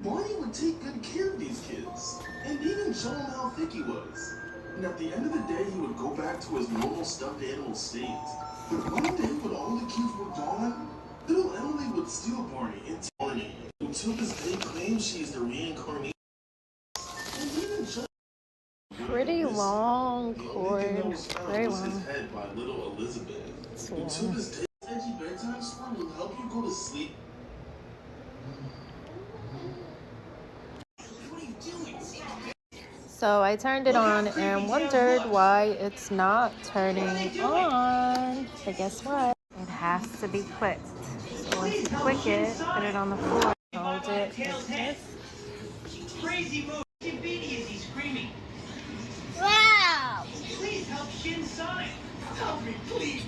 Barney would take good care of these kids, and even show them how thick he was. And at the end of the day, he would go back to his normal stuffed animal state. But one day, when all the kids were gone, little Emily would steal Barney and Barney, who to this day claims she is the reincarnation. And even just pretty long cord. Very long. His head by little Elizabeth. It's And to long. this day, edgy bedtime story will help you go to sleep. So I turned it on and wondered why it's not turning on. But guess what? It has to be clicked. So once you click it, put it on the floor, hold it like this. Crazy move. Beanie is he screaming? Wow! Please help Shin Sonic. Help me, please.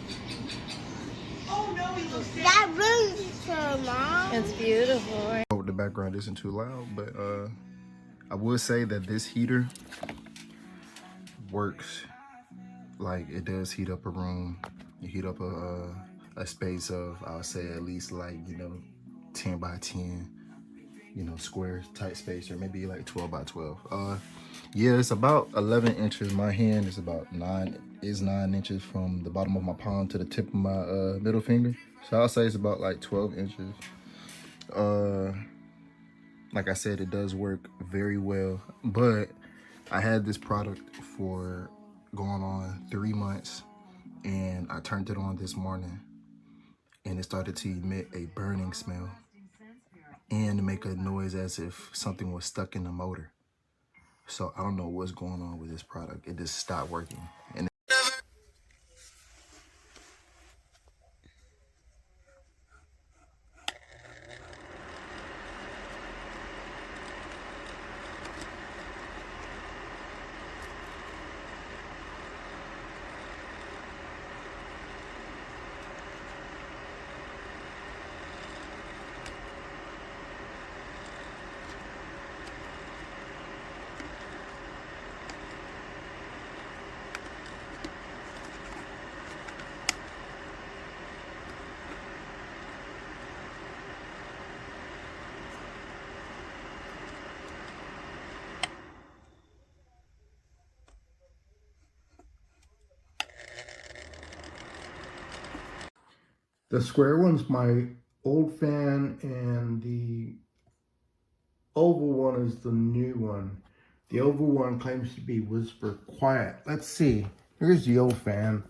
Oh no, he looks dead. That room's so long. It's beautiful. I hope the background isn't too loud, but I would say that this heater works. Like, it does heat up a room. You heat up a space of, I'll say, at least like, 10 by 10, square type space, or maybe like 12 by 12. Yeah, it's about 11 inches. My hand is about 9 inches from the bottom of my palm to the tip of my middle finger. So I'll say it's about like 12 inches. Like I said, it does work very well, but I had this product for going on 3 months, and I turned it on this morning and it started to emit a burning smell and make a noise as if something was stuck in the motor. So I don't know what's going on with this product. It just stopped working. And the square one's my old fan, and the oval one is the new one. The oval one claims to be whisper quiet. Let's see. Here's the old fan.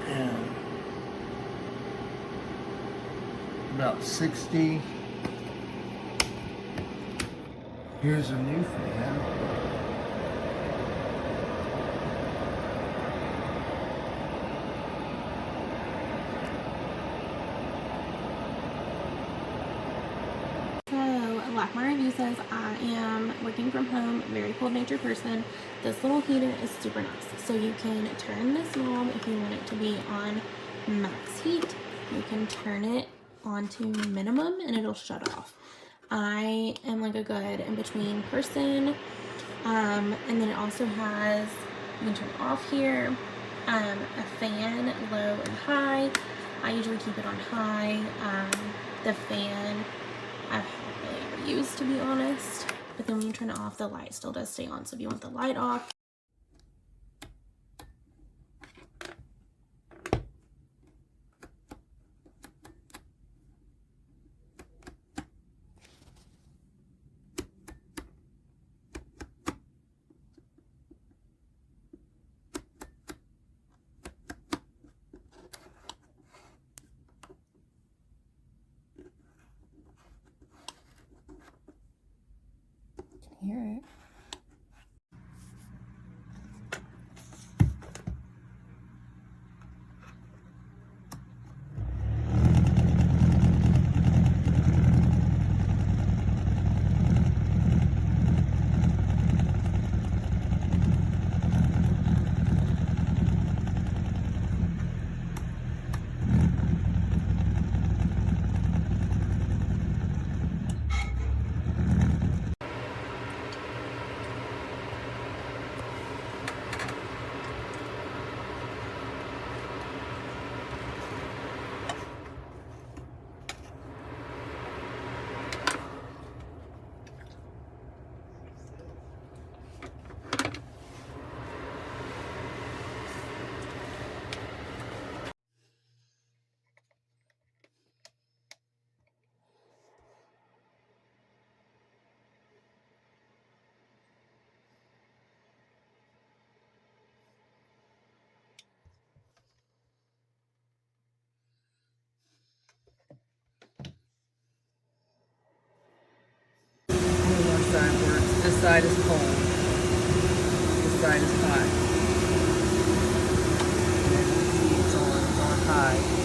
And about 60. Here's a new fan. Like my review says, I am working from home, very cold nature person. This little heater is super nice. So you can turn this knob if you want it to be on max heat. You can turn it on to minimum and it'll shut off. I am like a good in-between person. And then it also has, you can turn it off here, a fan, low and high. I usually keep it on high. The fan, I've really used, to be honest, but then when you turn it off, the light still does stay on. So if you want the light off, you can hear it. side is cold. This side is hot. And then you see it's on high.